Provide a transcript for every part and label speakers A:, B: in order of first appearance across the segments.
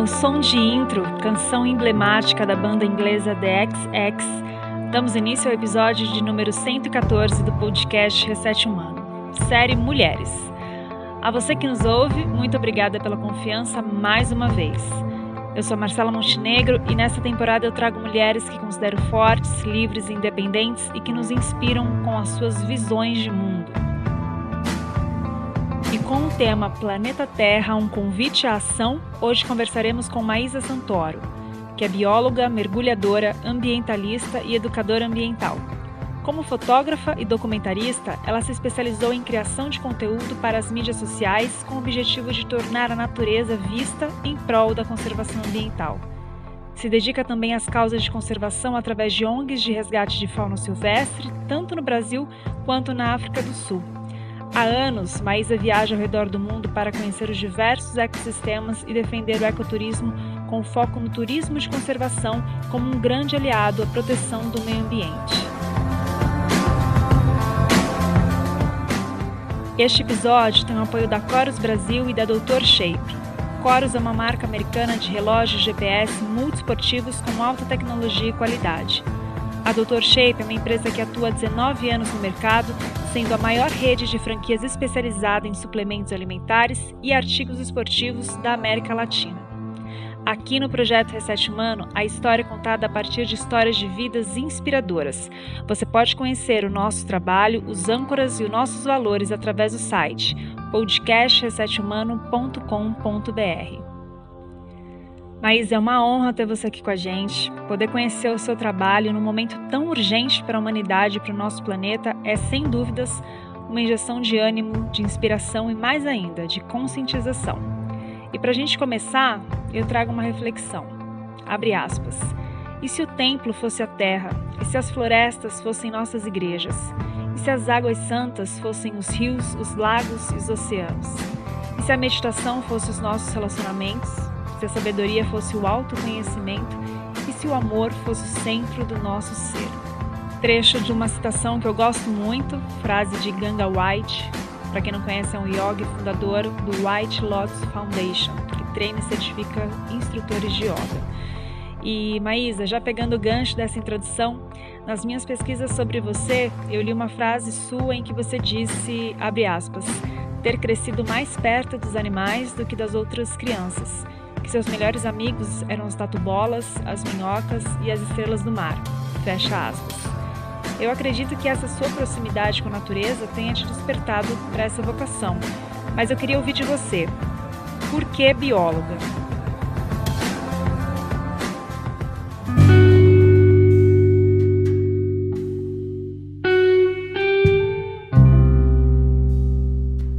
A: Ao som de intro, canção emblemática da banda inglesa The XX, damos início ao episódio de número 114 do podcast Reset Humano, série Mulheres. A você que nos ouve, muito obrigada pela confiança mais uma vez. Eu sou Marcela Montenegro e nessa temporada eu trago mulheres que considero fortes, livres e independentes e que nos inspiram com as suas visões de mundo. E com o tema Planeta Terra, um convite à ação, hoje conversaremos com Maísa Santoro, que é bióloga, mergulhadora, ambientalista e educadora ambiental. Como fotógrafa e documentarista, ela se especializou em criação de conteúdo para as mídias sociais com o objetivo de tornar a natureza vista em prol da conservação ambiental. Se dedica também às causas de conservação através de ONGs de resgate de fauna silvestre, tanto no Brasil quanto na África do Sul. Há anos, Maísa viaja ao redor do mundo para conhecer os diversos ecossistemas e defender o ecoturismo com foco no turismo de conservação como um grande aliado à proteção do meio ambiente. Este episódio tem o apoio da Corus Brasil e da Dr. Shape. Corus é uma marca americana de relógios GPS multiesportivos com alta tecnologia e qualidade. A Dr. Shape é uma empresa que atua há 19 anos no mercado, sendo a maior rede de franquias especializada em suplementos alimentares e artigos esportivos da América Latina. Aqui no Projeto Reset Humano, a história é contada a partir de histórias de vidas inspiradoras. Você pode conhecer o nosso trabalho, os âncoras e os nossos valores através do site podcastresethumano.com.br. Maísa, é uma honra ter você aqui com a gente. Poder conhecer o seu trabalho num momento tão urgente para a humanidade e para o nosso planeta é, sem dúvidas, uma injeção de ânimo, de inspiração e, mais ainda, de conscientização. E para a gente começar, eu trago uma reflexão. Abre aspas. E se o templo fosse a terra? E se as florestas fossem nossas igrejas? E se as águas santas fossem os rios, os lagos e os oceanos? E se a meditação fosse os nossos relacionamentos? Se a sabedoria fosse o autoconhecimento e se o amor fosse o centro do nosso ser. Trecho de uma citação que eu gosto muito, frase de Ganga White, para quem não conhece é um yogi fundador do White Lotus Foundation, que treina e certifica instrutores de yoga. E Maísa, já pegando o gancho dessa introdução, nas minhas pesquisas sobre você, eu li uma frase sua em que você disse, abre aspas, ter crescido mais perto dos animais do que das outras crianças. Que seus melhores amigos eram os tatu-bolas, as minhocas e as estrelas do mar. Fecha aspas. Eu acredito que essa sua proximidade com a natureza tenha te despertado para essa vocação. Mas eu queria ouvir de você. Por que bióloga?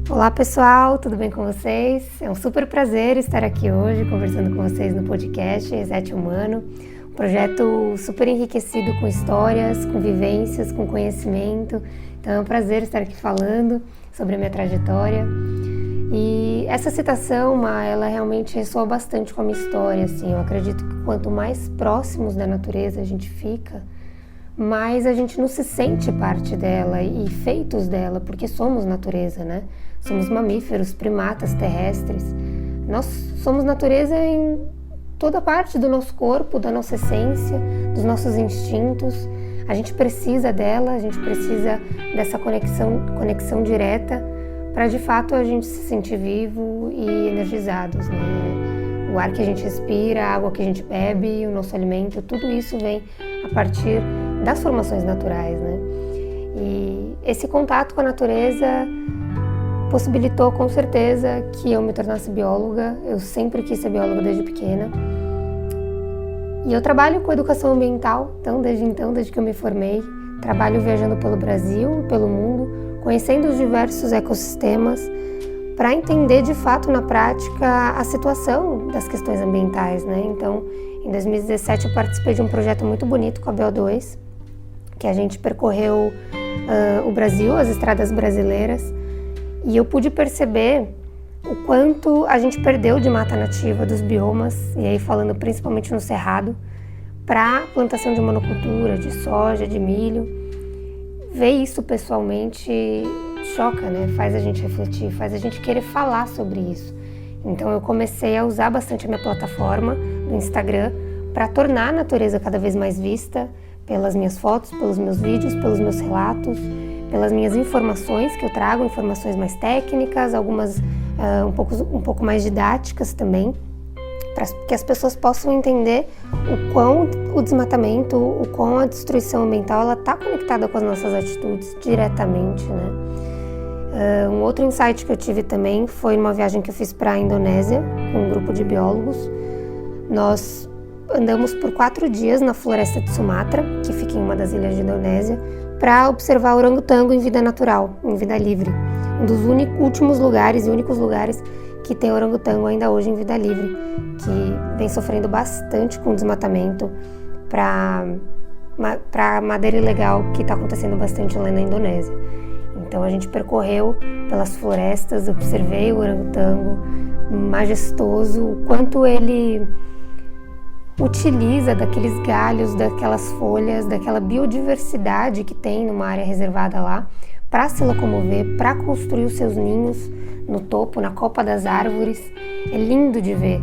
B: Olá pessoal, tudo bem com vocês? É um super prazer estar aqui hoje conversando com vocês no podcast Reset Humano, um projeto super enriquecido com histórias, com vivências, com conhecimento. Então é um prazer estar aqui falando sobre a minha trajetória. E essa citação, ela realmente ressoa bastante com a minha história. Assim. Eu acredito que quanto mais próximos da natureza a gente fica, mais a gente não se sente parte dela e feitos dela, porque somos natureza, né? Somos mamíferos, primatas terrestres. Nós somos natureza em toda parte do nosso corpo, da nossa essência, dos nossos instintos. A gente precisa dela, a gente precisa dessa conexão direta para de fato a gente se sentir vivo e energizados, né? O ar que a gente respira, a água que a gente bebe, o nosso alimento, tudo isso vem a partir das formações naturais, né? E esse contato com a natureza possibilitou com certeza que eu me tornasse bióloga. Eu sempre quis ser bióloga desde pequena. E eu trabalho com educação ambiental, desde que eu me formei. Trabalho viajando pelo Brasil, pelo mundo, conhecendo os diversos ecossistemas para entender de fato na prática a situação das questões ambientais, né? Então, em 2017 eu participei de um projeto muito bonito com a BO2, que a gente percorreu o Brasil, as estradas brasileiras, e eu pude perceber o quanto a gente perdeu de mata nativa dos biomas, e aí falando principalmente no Cerrado, para plantação de monocultura, de soja, de milho. Ver isso pessoalmente choca, né? Faz a gente refletir, faz a gente querer falar sobre isso. Então eu comecei a usar bastante a minha plataforma do Instagram para tornar a natureza cada vez mais vista pelas minhas fotos, pelos meus vídeos, pelos meus relatos, pelas minhas informações que eu trago, informações mais técnicas, algumas um pouco mais didáticas também, para que as pessoas possam entender o quão o desmatamento, o quão a destruição ambiental ela está conectada com as nossas atitudes diretamente, né? Um outro insight que eu tive também foi numa viagem que eu fiz para a Indonésia com um grupo de biólogos. Nós andamos por 4 dias na floresta de Sumatra, que fica em uma das ilhas de Indonésia, para observar o orangotango em vida natural, em vida livre. Um dos últimos lugares e únicos lugares que tem orangotango ainda hoje em vida livre, que vem sofrendo bastante com o desmatamento para madeira ilegal, que está acontecendo bastante lá na Indonésia. Então a gente percorreu pelas florestas, observei o orangotango majestoso, o quanto ele utiliza daqueles galhos, daquelas folhas, daquela biodiversidade que tem numa área reservada lá, para se locomover, para construir os seus ninhos no topo, na copa das árvores. É lindo de ver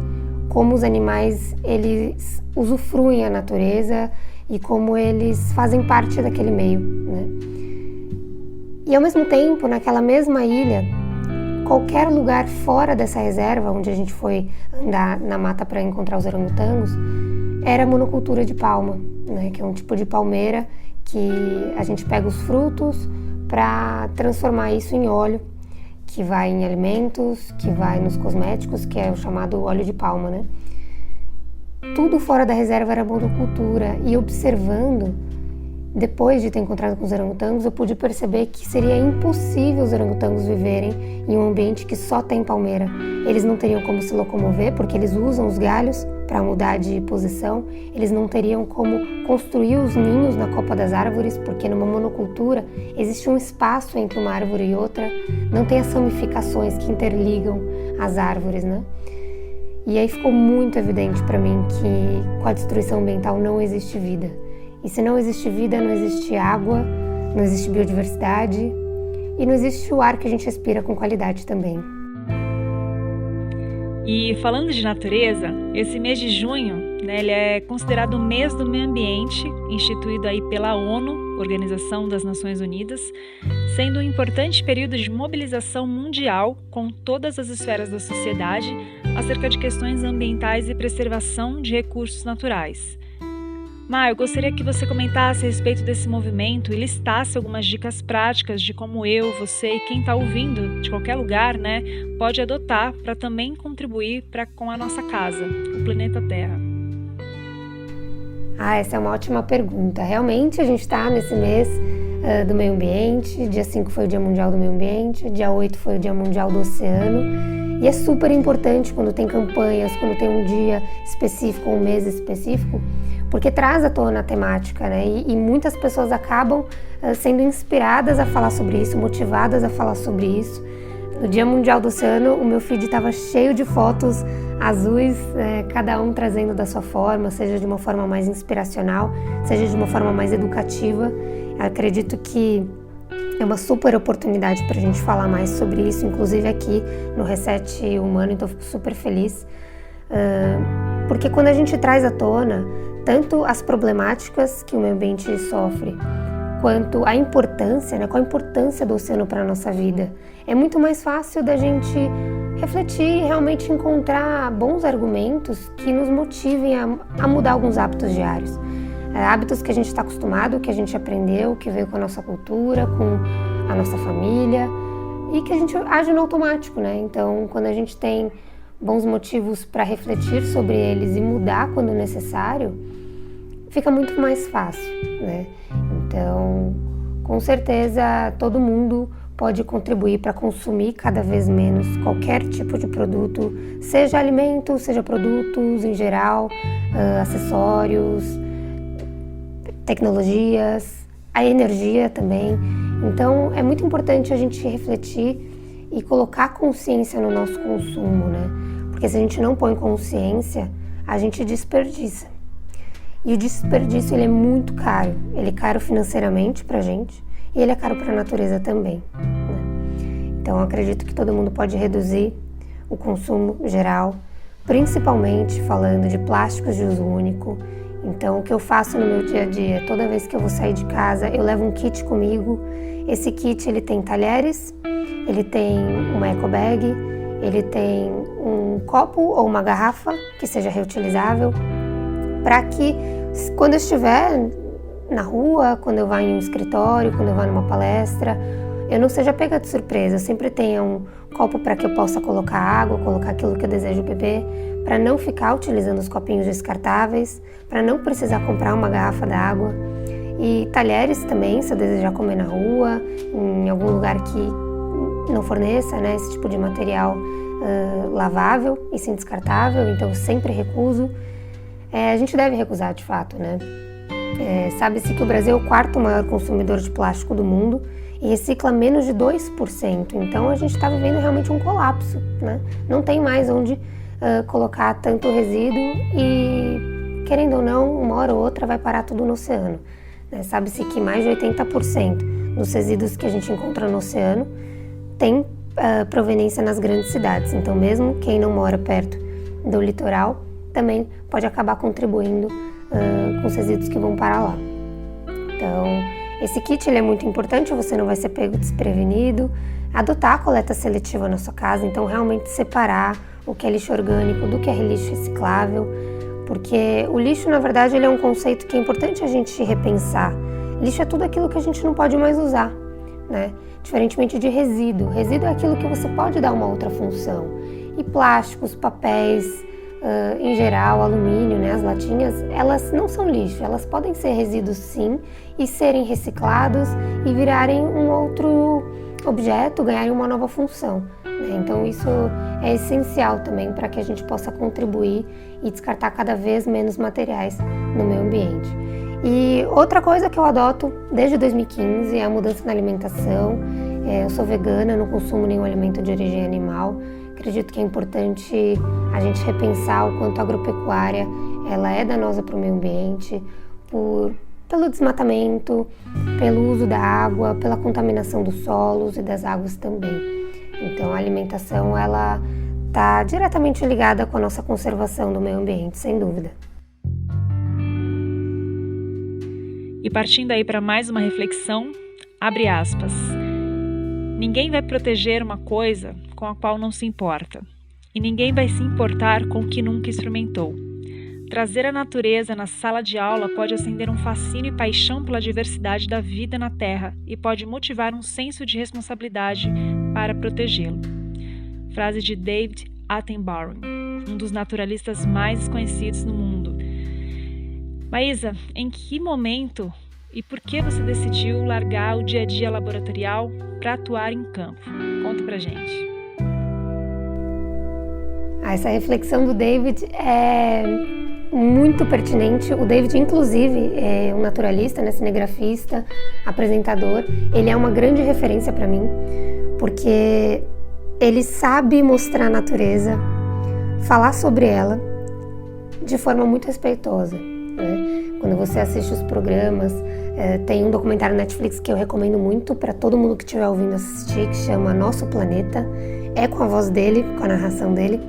B: como os animais eles usufruem a natureza e como eles fazem parte daquele meio, né? E ao mesmo tempo, naquela mesma ilha, qualquer lugar fora dessa reserva, onde a gente foi andar na mata para encontrar os orangotangos, era monocultura de palma, né? Que é um tipo de palmeira que a gente pega os frutos para transformar isso em óleo, que vai em alimentos, que vai nos cosméticos, que é o chamado óleo de palma, né? Tudo fora da reserva era monocultura, e observando, depois de ter encontrado com os orangotangos, eu pude perceber que seria impossível os orangotangos viverem em um ambiente que só tem palmeira. Eles não teriam como se locomover, porque eles usam os galhos para mudar de posição. Eles não teriam como construir os ninhos na copa das árvores, porque numa monocultura existe um espaço entre uma árvore e outra, não tem as ramificações que interligam as árvores, né? E aí ficou muito evidente para mim que com a destruição ambiental não existe vida. E se não existe vida, não existe água, não existe biodiversidade e não existe o ar que a gente respira com qualidade também.
A: E falando de natureza, esse mês de junho, né, ele é considerado o mês do meio ambiente, instituído aí pela ONU, Organização das Nações Unidas, sendo um importante período de mobilização mundial com todas as esferas da sociedade acerca de questões ambientais e preservação de recursos naturais. Má, eu gostaria que você comentasse a respeito desse movimento e listasse algumas dicas práticas de como eu, você e quem está ouvindo de qualquer lugar, né, pode adotar para também contribuir com a nossa casa, o planeta Terra.
B: Essa é uma ótima pergunta. Realmente a gente está nesse mês do meio ambiente, dia 5 foi o Dia Mundial do Meio Ambiente, dia 8 foi o Dia Mundial do Oceano, e é super importante quando tem campanhas, quando tem um dia específico, um mês específico, porque traz à tona a temática, né? E muitas pessoas acabam sendo inspiradas a falar sobre isso, motivadas a falar sobre isso. No Dia Mundial do Oceano, o meu feed estava cheio de fotos azuis, cada um trazendo da sua forma, seja de uma forma mais inspiracional, seja de uma forma mais educativa. Acredito que é uma super oportunidade para a gente falar mais sobre isso, inclusive aqui no Reset Humano, então eu fico super feliz, porque quando a gente traz à tona tanto as problemáticas que o meio ambiente sofre, quanto a importância, né, qual a importância do oceano para a nossa vida, é muito mais fácil da gente refletir e realmente encontrar bons argumentos que nos motivem a mudar alguns hábitos diários. Hábitos que a gente está acostumado, que a gente aprendeu, que veio com a nossa cultura, com a nossa família e que a gente age no automático, né? Então, quando a gente tem bons motivos para refletir sobre eles e mudar quando necessário, fica muito mais fácil, né? Então, com certeza, todo mundo pode contribuir para consumir cada vez menos qualquer tipo de produto, seja alimento, seja produtos em geral, acessórios, tecnologias, a energia também. Então, é muito importante a gente refletir e colocar consciência no nosso consumo, né? Porque se a gente não põe consciência, a gente desperdiça. E o desperdício, ele é muito caro. Ele é caro financeiramente pra gente e ele é caro para a natureza também, né? Então, eu acredito que todo mundo pode reduzir o consumo geral, principalmente falando de plásticos de uso único. Então, o que eu faço no meu dia a dia, toda vez que eu vou sair de casa, eu levo um kit comigo. Esse kit, ele tem talheres, ele tem uma eco bag, ele tem um copo ou uma garrafa que seja reutilizável, para que quando eu estiver na rua, quando eu vá em um escritório, quando eu vá numa palestra, eu não seja pega de surpresa. Eu sempre tenha um copo para que eu possa colocar água, colocar aquilo que eu desejo beber, para não ficar utilizando os copinhos descartáveis, para não precisar comprar uma garrafa d'água. E talheres também, se eu desejar comer na rua, em algum lugar que não forneça, né, esse tipo de material lavável e sim descartável, então eu sempre recuso. A gente deve recusar de fato, né? Sabe-se que o Brasil é o quarto maior consumidor de plástico do mundo e recicla menos de 2%, então a gente está vivendo realmente um colapso, né? Não tem mais onde colocar tanto resíduo e, querendo ou não, uma hora ou outra vai parar tudo no oceano, né? Sabe-se que mais de 80% dos resíduos que a gente encontra no oceano tem proveniência nas grandes cidades, então mesmo quem não mora perto do litoral também pode acabar contribuindo com os resíduos que vão parar lá. Então, esse kit ele é muito importante, você não vai ser pego desprevenido. Adotar a coleta seletiva na sua casa, então realmente separar o que é lixo orgânico do que é lixo reciclável, porque o lixo, na verdade, ele é um conceito que é importante a gente repensar. Lixo é tudo aquilo que a gente não pode mais usar, né? Diferentemente de resíduo. Resíduo é aquilo que você pode dar uma outra função. E plásticos, papéis, em geral, alumínio, né, as latinhas, elas não são lixo, elas podem ser resíduos sim e serem reciclados e virarem um outro objeto, ganharem uma nova função, né? Então isso é essencial também para que a gente possa contribuir e descartar cada vez menos materiais no meio ambiente. E outra coisa que eu adoto desde 2015 é a mudança na alimentação. Eu sou vegana, não consumo nenhum alimento de origem animal. Acredito que é importante a gente repensar o quanto a agropecuária ela é danosa para o meio ambiente, pelo desmatamento, pelo uso da água, pela contaminação dos solos e das águas também. Então a alimentação ela está diretamente ligada com a nossa conservação do meio ambiente, sem dúvida.
A: E partindo aí para mais uma reflexão, abre aspas. Ninguém vai proteger uma coisa com a qual não se importa, e ninguém vai se importar com o que nunca experimentou. Trazer a natureza na sala de aula pode acender um fascínio e paixão pela diversidade da vida na Terra e pode motivar um senso de responsabilidade para protegê-lo. Frase de David Attenborough, um dos naturalistas mais conhecidos no mundo. Maísa, em que momento e por que você decidiu largar o dia a dia laboratorial para atuar em campo? Conta pra gente.
B: Essa reflexão do David é muito pertinente. O David, inclusive, é um naturalista, né, cinegrafista, apresentador. Ele é uma grande referência para mim, porque ele sabe mostrar a natureza, falar sobre ela de forma muito respeitosa, né? Quando você assiste os programas, tem um documentário na Netflix que eu recomendo muito para todo mundo que estiver ouvindo assistir, que chama Nosso Planeta. É com a voz dele, com a narração dele.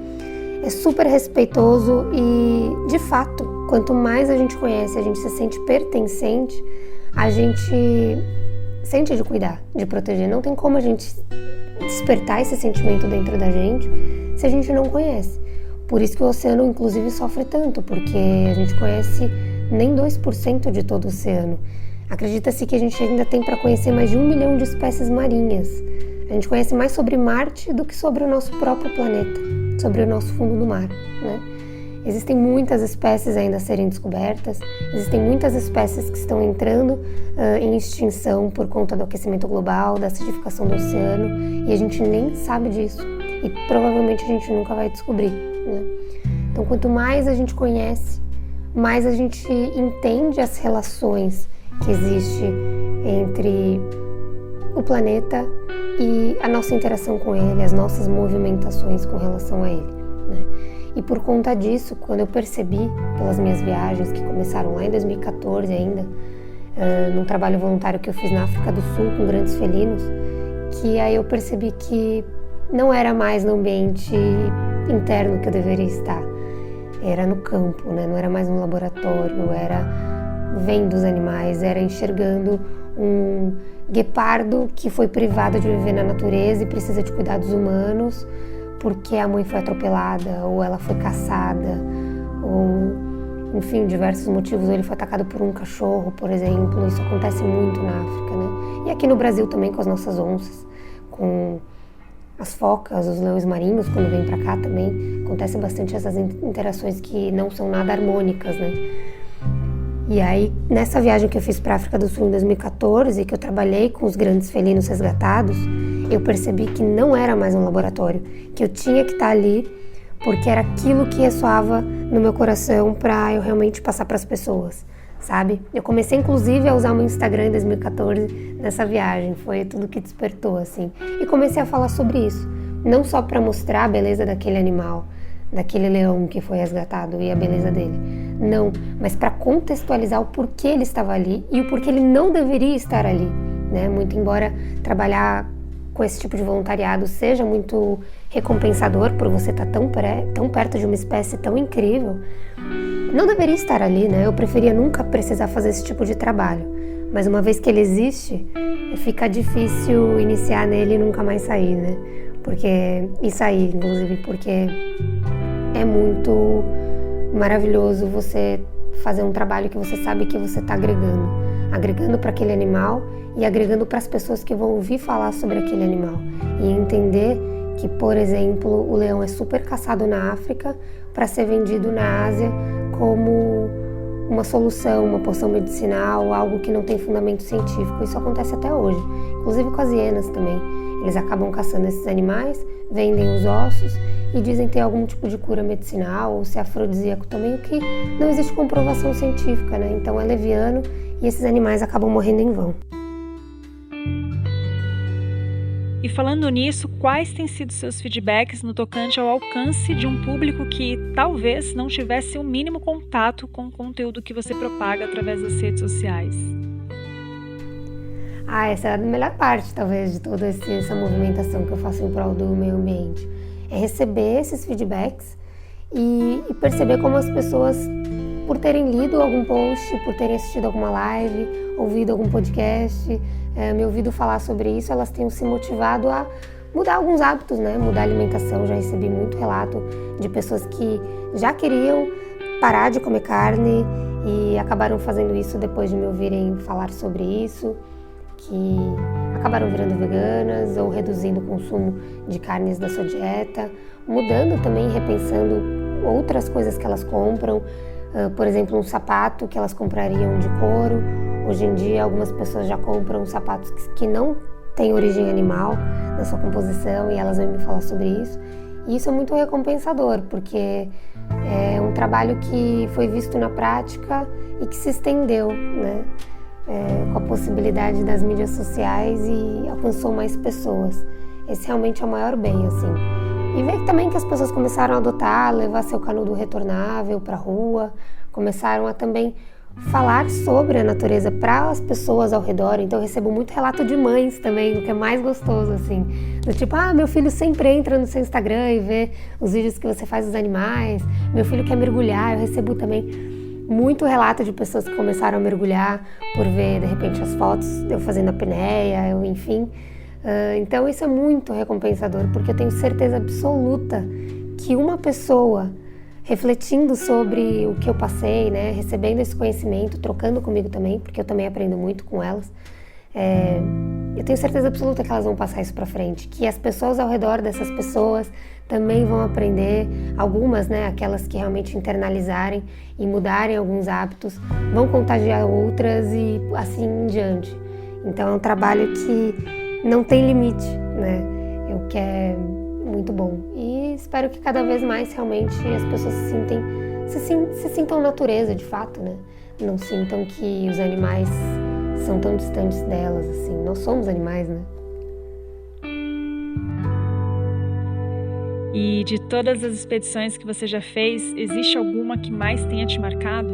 B: É super respeitoso e, de fato, quanto mais a gente conhece, a gente se sente pertencente, a gente sente de cuidar, de proteger. Não tem como a gente despertar esse sentimento dentro da gente se a gente não conhece. Por isso que o oceano, inclusive, sofre tanto, porque a gente conhece nem 2% de todo o oceano. Acredita-se que a gente ainda tem para conhecer mais de 1 milhão de espécies marinhas. A gente conhece mais sobre Marte do que sobre o nosso próprio planeta, sobre o nosso fundo do mar, né? Existem muitas espécies ainda a serem descobertas, existem muitas espécies que estão entrando em extinção por conta do aquecimento global, da acidificação do oceano, e a gente nem sabe disso, e provavelmente a gente nunca vai descobrir, né? Então, quanto mais a gente conhece, mais a gente entende as relações que existem entre o planeta e a nossa interação com ele, as nossas movimentações com relação a ele, né? E por conta disso, quando eu percebi, pelas minhas viagens que começaram lá em 2014 ainda, num trabalho voluntário que eu fiz na África do Sul com grandes felinos, que aí eu percebi que não era mais no ambiente interno que eu deveria estar. Era no campo, né? Não era mais no laboratório, era vendo os animais, era enxergando um guepardo que foi privado de viver na natureza e precisa de cuidados humanos porque a mãe foi atropelada ou ela foi caçada ou, enfim, diversos motivos, ou ele foi atacado por um cachorro, por exemplo. Isso acontece muito na África, né? E aqui no Brasil também com as nossas onças, com as focas, os leões marinhos, quando vêm para cá também, acontece bastante essas interações que não são nada harmônicas, né? E aí, nessa viagem que eu fiz para a África do Sul em 2014, que eu trabalhei com os grandes felinos resgatados, eu percebi que não era mais um laboratório, que eu tinha que estar ali porque era aquilo que ressoava no meu coração para eu realmente passar para as pessoas, sabe? Eu comecei, inclusive, a usar o meu Instagram em 2014 nessa viagem, foi tudo que despertou, assim. E comecei a falar sobre isso, não só para mostrar a beleza daquele animal, daquele leão que foi resgatado e a beleza dele, não, mas para contextualizar o porquê ele estava ali e o porquê ele não deveria estar ali, né? Muito embora trabalhar com esse tipo de voluntariado seja muito recompensador por você estar tão perto de uma espécie tão incrível, não deveria estar ali, né? Eu preferia nunca precisar fazer esse tipo de trabalho, mas uma vez que ele existe, fica difícil iniciar nele e nunca mais sair, né? Sair, inclusive, porque é muito maravilhoso você fazer um trabalho que você sabe que você está agregando para aquele animal e agregando para as pessoas que vão ouvir falar sobre aquele animal e entender que, por exemplo, o leão é super caçado na África para ser vendido na Ásia como uma solução, uma poção medicinal, algo que não tem fundamento científico. Isso acontece até hoje, inclusive com as hienas também. Eles acabam caçando esses animais, vendem os ossos e dizem ter algum tipo de cura medicinal ou ser afrodisíaco também, o que não existe comprovação científica, né? Então é leviano e esses animais acabam morrendo em vão.
A: E falando nisso, quais têm sido seus feedbacks no tocante ao alcance de um público que talvez não tivesse o mínimo contato com o conteúdo que você propaga através das redes sociais?
B: Essa é a melhor parte, talvez, de toda essa movimentação que eu faço em prol do meio ambiente. É receber esses feedbacks e perceber como as pessoas, por terem lido algum post, por terem assistido alguma live, ouvido algum podcast, me ouvido falar sobre isso, elas têm se motivado a mudar alguns hábitos, né? Mudar a alimentação. Já recebi muito relato de pessoas que já queriam parar de comer carne e acabaram fazendo isso depois de me ouvirem falar sobre isso, que acabaram virando veganas ou reduzindo o consumo de carnes da sua dieta, mudando também, repensando outras coisas que elas compram, por exemplo, um sapato que elas comprariam de couro. Hoje em dia, algumas pessoas já compram sapatos que não têm origem animal na sua composição e elas vêm me falar sobre isso. E isso é muito recompensador, porque é um trabalho que foi visto na prática e que se estendeu, né? Com a possibilidade das mídias sociais e alcançou mais pessoas. Esse realmente é o maior bem, assim. E ver também que as pessoas começaram a adotar, levar seu canudo retornável para a rua, começaram a também falar sobre a natureza para as pessoas ao redor. Então eu recebo muito relato de mães também, o que é mais gostoso, assim. Do tipo, meu filho sempre entra no seu Instagram e vê os vídeos que você faz dos animais, meu filho quer mergulhar. Eu recebo também muito relato de pessoas que começaram a mergulhar por ver, de repente, as fotos eu fazendo apneia, enfim. Então isso é muito recompensador, porque eu tenho certeza absoluta que uma pessoa refletindo sobre o que eu passei, né, recebendo esse conhecimento, trocando comigo também, porque eu também aprendo muito com elas, eu tenho certeza absoluta que elas vão passar isso para frente, que as pessoas ao redor dessas pessoas também vão aprender, algumas, né, aquelas que realmente internalizarem e mudarem alguns hábitos, vão contagiar outras e assim em diante. Então é um trabalho que não tem limite, né, o que é muito bom. E espero que cada vez mais realmente as pessoas se sintam natureza de fato, né, não sintam que os animais são tão distantes delas, assim. Nós somos animais, né?
A: E de todas as expedições que você já fez, existe alguma que mais tenha te marcado?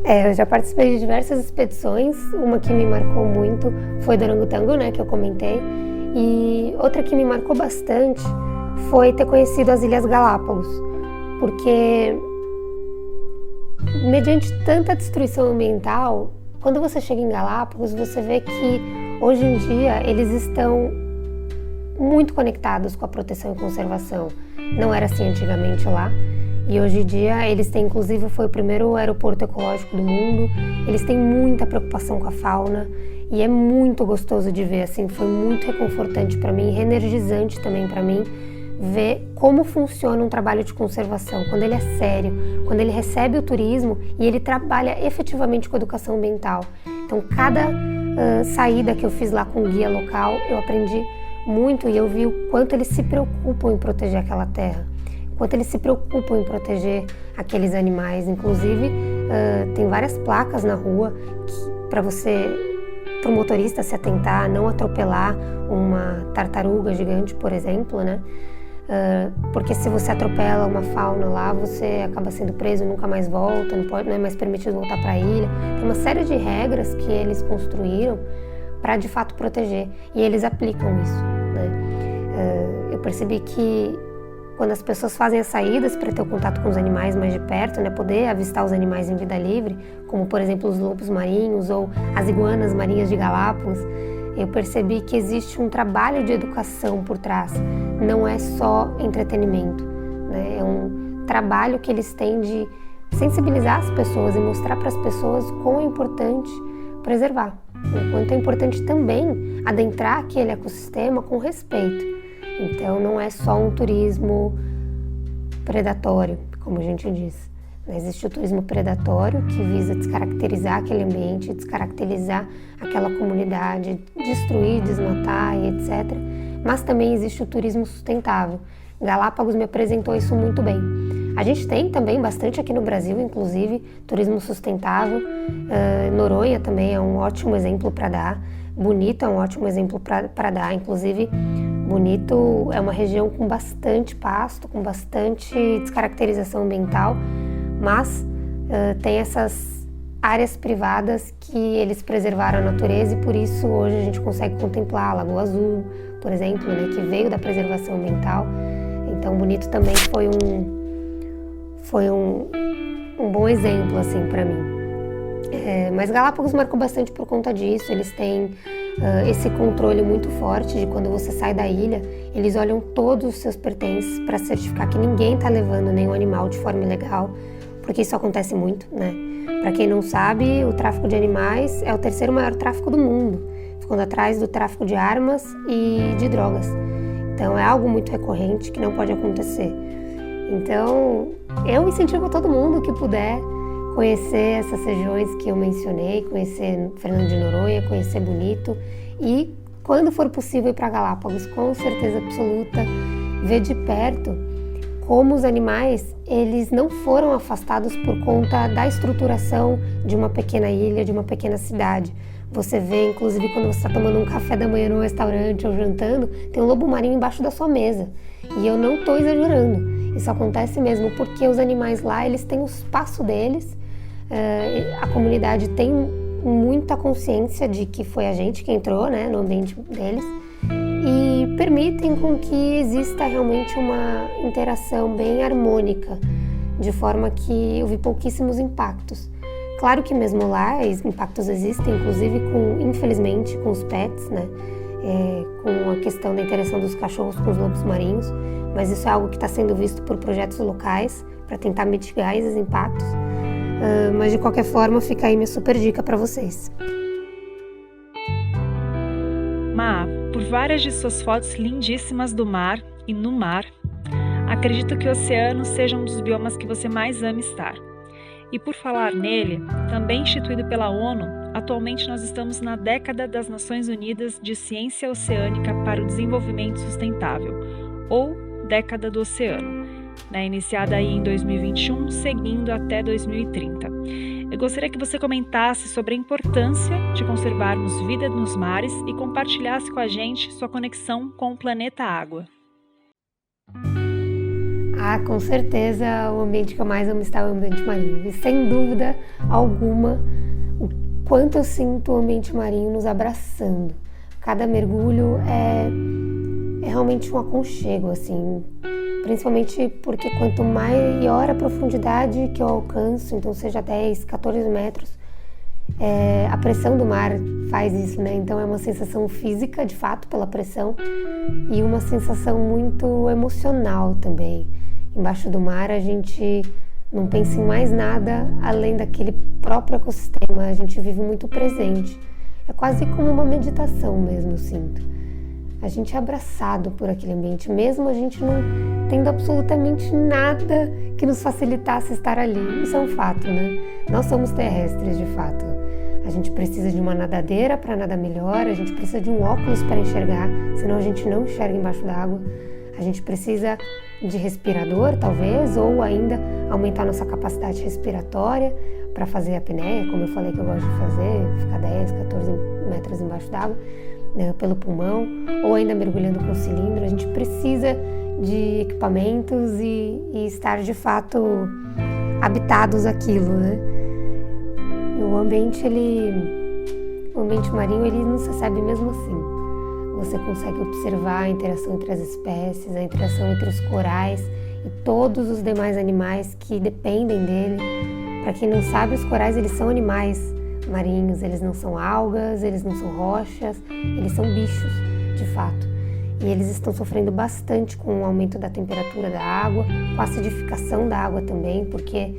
B: Eu já participei de diversas expedições. Uma que me marcou muito foi do orangotango, né, que eu comentei. E outra que me marcou bastante foi ter conhecido as Ilhas Galápagos, porque mediante tanta destruição ambiental, quando você chega em Galápagos, você vê que hoje em dia eles estão muito conectados com a proteção e conservação. Não era assim antigamente lá. E hoje em dia eles têm, inclusive, foi o primeiro aeroporto ecológico do mundo. Eles têm muita preocupação com a fauna e é muito gostoso de ver, assim, foi muito reconfortante para mim, reenergizante também para mim, ver como funciona um trabalho de conservação, quando ele é sério, quando ele recebe o turismo e ele trabalha efetivamente com educação ambiental. Então, cada saída que eu fiz lá com o guia local, eu aprendi muito e eu vi o quanto eles se preocupam em proteger aquela terra, o quanto eles se preocupam em proteger aqueles animais. Inclusive, tem várias placas na rua para o motorista se atentar, não atropelar uma tartaruga gigante, por exemplo, né? Porque se você atropela uma fauna lá, você acaba sendo preso, nunca mais volta, não é mais permitido voltar para a ilha. Tem uma série de regras que eles construíram para de fato proteger, e eles aplicam isso, né? Eu percebi que quando as pessoas fazem as saídas para ter o contato com os animais mais de perto, né, poder avistar os animais em vida livre, como por exemplo os lobos marinhos ou as iguanas marinhas de Galápagos, eu percebi que existe um trabalho de educação por trás, não é só entretenimento, né? É um trabalho que eles têm de sensibilizar as pessoas e mostrar para as pessoas quão é importante preservar, o quanto é importante também adentrar aquele ecossistema com respeito. Então não é só um turismo predatório, como a gente diz. Existe o turismo predatório, que visa descaracterizar aquele ambiente, descaracterizar aquela comunidade, destruir, desmatar e etc. Mas também existe o turismo sustentável. Galápagos me apresentou isso muito bem. A gente tem também bastante aqui no Brasil, inclusive, turismo sustentável. Noronha também é um ótimo exemplo para dar. Bonito é um ótimo exemplo para dar. Inclusive, Bonito é uma região com bastante pasto, com bastante descaracterização ambiental, mas tem essas áreas privadas que eles preservaram a natureza e por isso hoje a gente consegue contemplar a Lagoa Azul, por exemplo, né, que veio da preservação ambiental. Então, Bonito também foi um bom exemplo assim para mim. Mas Galápagos marcou bastante por conta disso. Eles têm esse controle muito forte de quando você sai da ilha, eles olham todos os seus pertences para certificar que ninguém está levando nenhum animal de forma ilegal, porque isso acontece muito, né? Para quem não sabe, o tráfico de animais é o terceiro maior tráfico do mundo, ficando atrás do tráfico de armas e de drogas. Então é algo muito recorrente que não pode acontecer. Então eu incentivo todo mundo que puder conhecer essas regiões que eu mencionei, conhecer Fernando de Noronha, conhecer Bonito e, quando for possível, ir para Galápagos, com certeza absoluta, ver de perto como os animais, eles não foram afastados por conta da estruturação de uma pequena ilha, de uma pequena cidade. Você vê, inclusive, quando você está tomando um café da manhã num restaurante ou jantando, tem um lobo marinho embaixo da sua mesa. E eu não estou exagerando, isso acontece mesmo, porque os animais lá, eles têm o espaço deles. A comunidade tem muita consciência de que foi a gente que entrou, né, no ambiente deles e permitem com que exista realmente uma interação bem harmônica, de forma que eu vi pouquíssimos impactos. Claro que mesmo lá impactos existem, inclusive infelizmente com os pets, né, com a questão da interação dos cachorros com os lobos marinhos, mas isso é algo que está sendo visto por projetos locais para tentar mitigar esses impactos. Mas de qualquer forma, fica aí minha super dica para vocês.
A: Má, por várias de suas fotos lindíssimas do mar e no mar, acredito que o oceano seja um dos biomas que você mais ama estar. E por falar nele, também instituído pela ONU, atualmente nós estamos na década das Nações Unidas de Ciência Oceânica para o Desenvolvimento Sustentável, ou Década do Oceano, né, iniciada aí em 2021, seguindo até 2030. Eu gostaria que você comentasse sobre a importância de conservarmos vida nos mares e compartilhasse com a gente sua conexão com o planeta Água.
B: Com certeza o ambiente que eu mais amo está é o ambiente marinho. E sem dúvida alguma, o quanto eu sinto o ambiente marinho nos abraçando. Cada mergulho é realmente um aconchego, assim, principalmente porque quanto maior a profundidade que eu alcanço, então seja 10, 14 metros, a pressão do mar faz isso, né? Então é uma sensação física, de fato, pela pressão, e uma sensação muito emocional também. Embaixo do mar a gente não pensa em mais nada além daquele próprio ecossistema, a gente vive muito presente. É quase como uma meditação mesmo, eu sinto. A gente é abraçado por aquele ambiente, mesmo a gente não tendo absolutamente nada que nos facilitasse estar ali. Isso é um fato, né? Nós somos terrestres, de fato. A gente precisa de uma nadadeira para nadar melhor, a gente precisa de um óculos para enxergar, senão a gente não enxerga embaixo d'água. A gente precisa de respirador, talvez, ou ainda aumentar nossa capacidade respiratória para fazer a apneia, como eu falei que eu gosto de fazer, ficar 10, 14 metros embaixo d'água, né, pelo pulmão, ou ainda mergulhando com cilindro. A gente precisa de equipamentos e estar de fato habitados aquilo, né? O ambiente marinho, ele nos recebe mesmo assim. Você consegue observar a interação entre as espécies, a interação entre os corais e todos os demais animais que dependem dele. Para quem não sabe, os corais, eles são animais marinhos, eles não são algas, eles não são rochas, eles são bichos, de fato. E eles estão sofrendo bastante com o aumento da temperatura da água, com a acidificação da água também, porque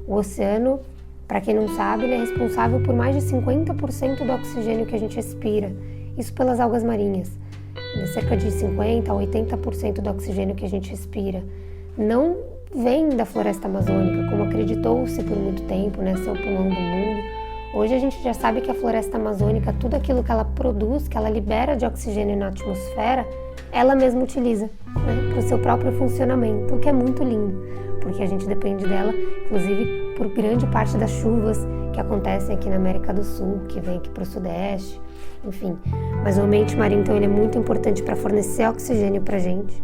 B: o oceano, para quem não sabe, ele é responsável por mais de 50% do oxigênio que a gente respira. Isso pelas algas marinhas. Cerca de 50% a 80% do oxigênio que a gente respira não vem da floresta amazônica, como acreditou-se por muito tempo, né, ser o pulmão do mundo. Hoje a gente já sabe que a floresta amazônica, tudo aquilo que ela produz, que ela libera de oxigênio na atmosfera, ela mesma utiliza, né, para o seu próprio funcionamento, o que é muito lindo, porque a gente depende dela, inclusive por grande parte das chuvas que acontecem aqui na América do Sul, que vem aqui para o Sudeste, enfim. Mas o ambiente marinho, então, ele é muito importante para fornecer oxigênio para a gente.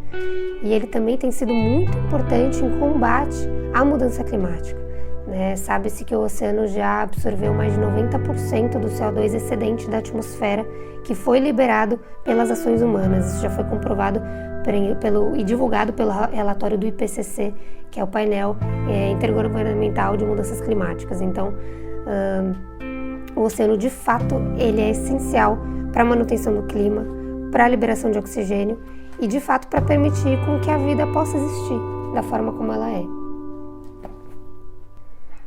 B: E ele também tem sido muito importante em combate à mudança climática, né? Sabe-se que o oceano já absorveu mais de 90% do CO2 excedente da atmosfera que foi liberado pelas ações humanas. Isso já foi comprovado e divulgado pelo relatório do IPCC, que é o painel intergovernamental de mudanças climáticas. Então, o oceano, de fato, ele é essencial para a manutenção do clima, para a liberação de oxigênio e, de fato, para permitir com que a vida possa existir da forma como ela é.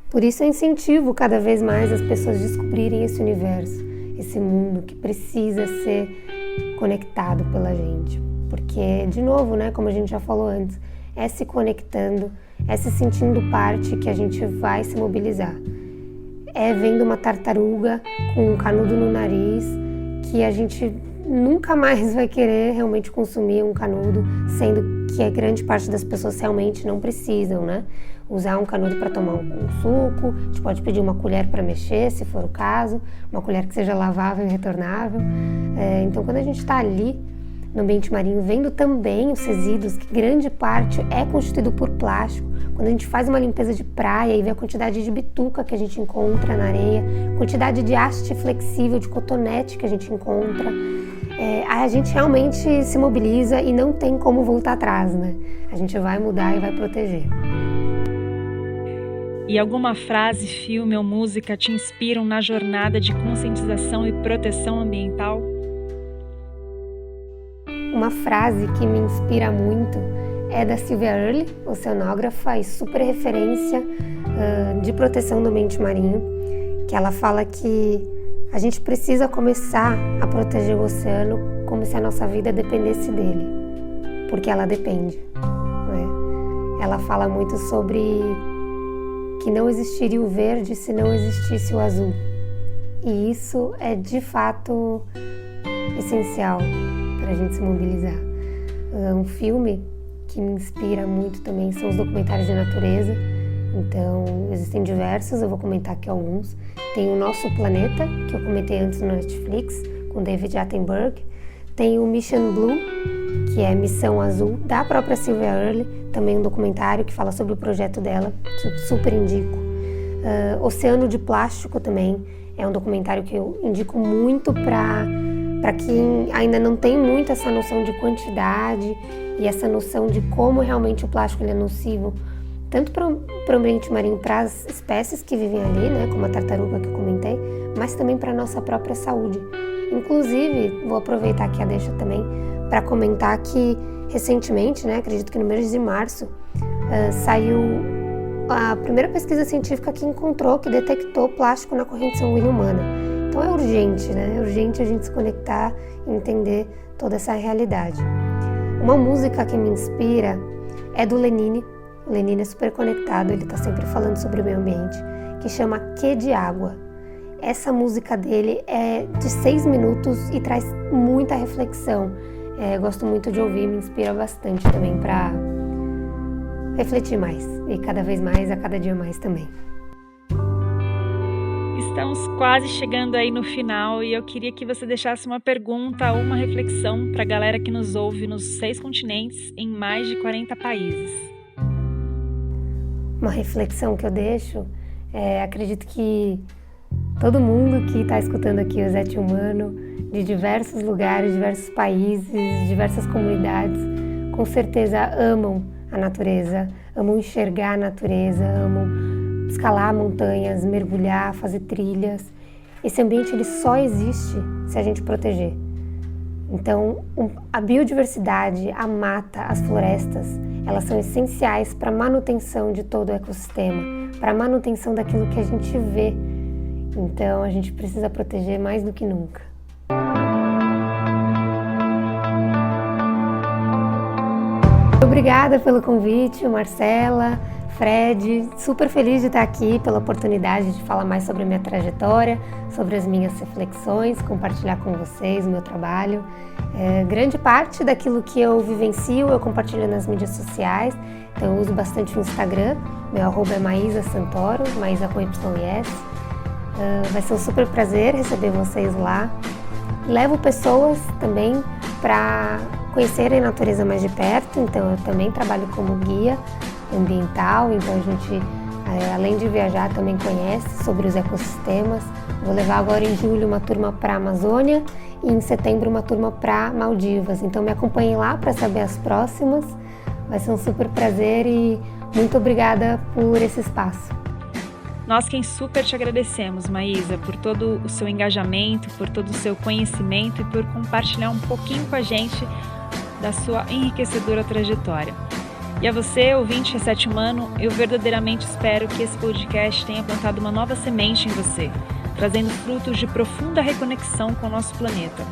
B: Por isso eu incentivo cada vez mais as pessoas a descobrirem esse universo, esse mundo que precisa ser conectado pela gente. Porque, de novo, né, como a gente já falou antes, é se conectando, é se sentindo parte que a gente vai se mobilizar. É vendo uma tartaruga com um canudo no nariz que a gente nunca mais vai querer realmente consumir um canudo, sendo que a grande parte das pessoas realmente não precisam, né? Usar um canudo para tomar um suco, a gente pode pedir uma colher para mexer, se for o caso, uma colher que seja lavável e retornável. Então, quando a gente está ali no ambiente marinho, vendo também os resíduos, que grande parte é constituído por plástico, quando a gente faz uma limpeza de praia e vê a quantidade de bituca que a gente encontra na areia, quantidade de haste flexível, de cotonete que a gente encontra, a gente realmente se mobiliza e não tem como voltar atrás, né? A gente vai mudar e vai proteger.
A: E alguma frase, filme ou música te inspiram na jornada de conscientização e proteção ambiental?
B: Uma frase que me inspira muito é da Sylvia Earle, oceanógrafa e super referência de proteção do ambiente marinho, que ela fala que a gente precisa começar a proteger o oceano como se a nossa vida dependesse dele, porque ela depende, né? Ela fala muito sobre que não existiria o verde se não existisse o azul, e isso é de fato essencial para a gente se mobilizar. Um filme que me inspira muito também são os documentários de natureza. Então, existem diversos, eu vou comentar aqui alguns. Tem o Nosso Planeta, que eu comentei antes no Netflix, com David Attenborough. Tem o Mission Blue, que é Missão Azul, da própria Sylvia Earle, também um documentário que fala sobre o projeto dela, super indico. Oceano de Plástico também é um documentário que eu indico muito para para quem ainda não tem muito essa noção de quantidade e essa noção de como realmente o plástico ele é nocivo, tanto para o ambiente marinho, para as espécies que vivem ali, né, como a tartaruga que eu comentei, mas também para a nossa própria saúde. Inclusive, vou aproveitar aqui a deixa também para comentar que recentemente, né, acredito que no mês de março, saiu a primeira pesquisa científica que encontrou, que detectou plástico na corrente sanguínea humana. Então é urgente, né? É urgente a gente se conectar e entender toda essa realidade. Uma música que me inspira é do Lenine. O Lenine é super conectado, ele está sempre falando sobre o meio ambiente, que chama Que de Água. Essa música dele é de 6 minutos e traz muita reflexão. Gosto muito de ouvir, me inspira bastante também para refletir mais e cada vez mais, a cada dia mais também.
A: Estamos quase chegando aí no final e eu queria que você deixasse uma pergunta ou uma reflexão para a galera que nos ouve nos 6 continentes em mais de 40 países.
B: Uma reflexão que eu deixo, acredito que todo mundo que está escutando aqui o Zete Humano, de diversos lugares, diversos países, diversas comunidades, com certeza amam a natureza, amam enxergar a natureza, amam escalar montanhas, mergulhar, fazer trilhas. Esse ambiente ele só existe se a gente proteger. Então, a biodiversidade, a mata, as florestas, elas são essenciais para a manutenção de todo o ecossistema, para a manutenção daquilo que a gente vê. Então, a gente precisa proteger mais do que nunca. Obrigada pelo convite, Marcela, Fred, super feliz de estar aqui pela oportunidade de falar mais sobre a minha trajetória, sobre as minhas reflexões, compartilhar com vocês o meu trabalho. Grande parte daquilo que eu vivencio eu compartilho nas mídias sociais, então eu uso bastante o Instagram, meu arroba é Maísa Santoro, Maísa com YS. Vai ser um super prazer receber vocês lá. Levo pessoas também para conhecerem a natureza mais de perto, então eu também trabalho como guia ambiental, então a gente, além de viajar, também conhece sobre os ecossistemas. Vou levar agora em julho uma turma para a Amazônia e em setembro uma turma para Maldivas, então me acompanhem lá para saber as próximas. Vai ser um super prazer e muito obrigada por esse espaço.
A: Nós quem super te agradecemos, Maísa, por todo o seu engajamento, por todo o seu conhecimento e por compartilhar um pouquinho com a gente da sua enriquecedora trajetória. E a você, ouvinte Reset Humano, eu verdadeiramente espero que esse podcast tenha plantado uma nova semente em você, trazendo frutos de profunda reconexão com o nosso planeta.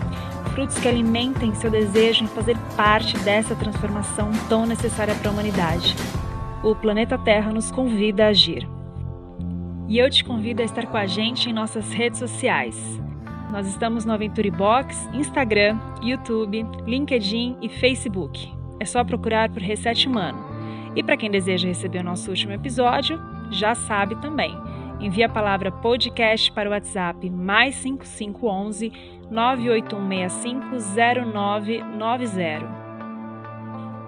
A: Frutos que alimentem seu desejo em fazer parte dessa transformação tão necessária para a humanidade. O planeta Terra nos convida a agir. E eu te convido a estar com a gente em nossas redes sociais. Nós estamos no Aventure Box, Instagram, YouTube, LinkedIn e Facebook. É só procurar por Reset Humano. E para quem deseja receber o nosso último episódio, já sabe também. Envie a palavra podcast para o WhatsApp mais 5511 981650990.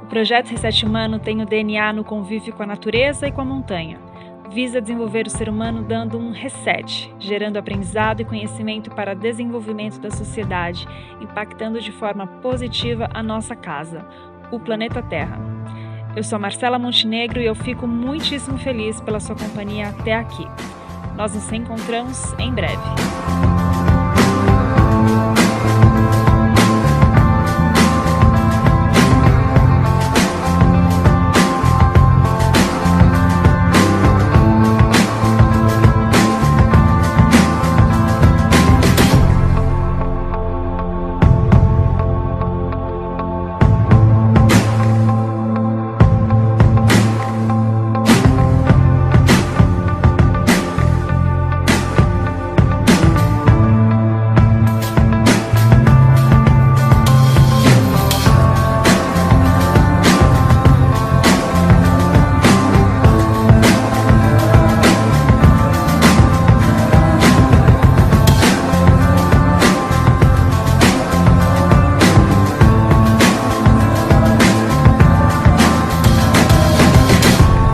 A: O projeto Reset Humano tem o DNA no convívio com a natureza e com a montanha. Visa desenvolver o ser humano dando um reset, gerando aprendizado e conhecimento para desenvolvimento da sociedade, impactando de forma positiva a nossa casa, o planeta Terra. Eu sou Marcela Montenegro e eu fico muitíssimo feliz pela sua companhia até aqui. Nós nos encontramos em breve.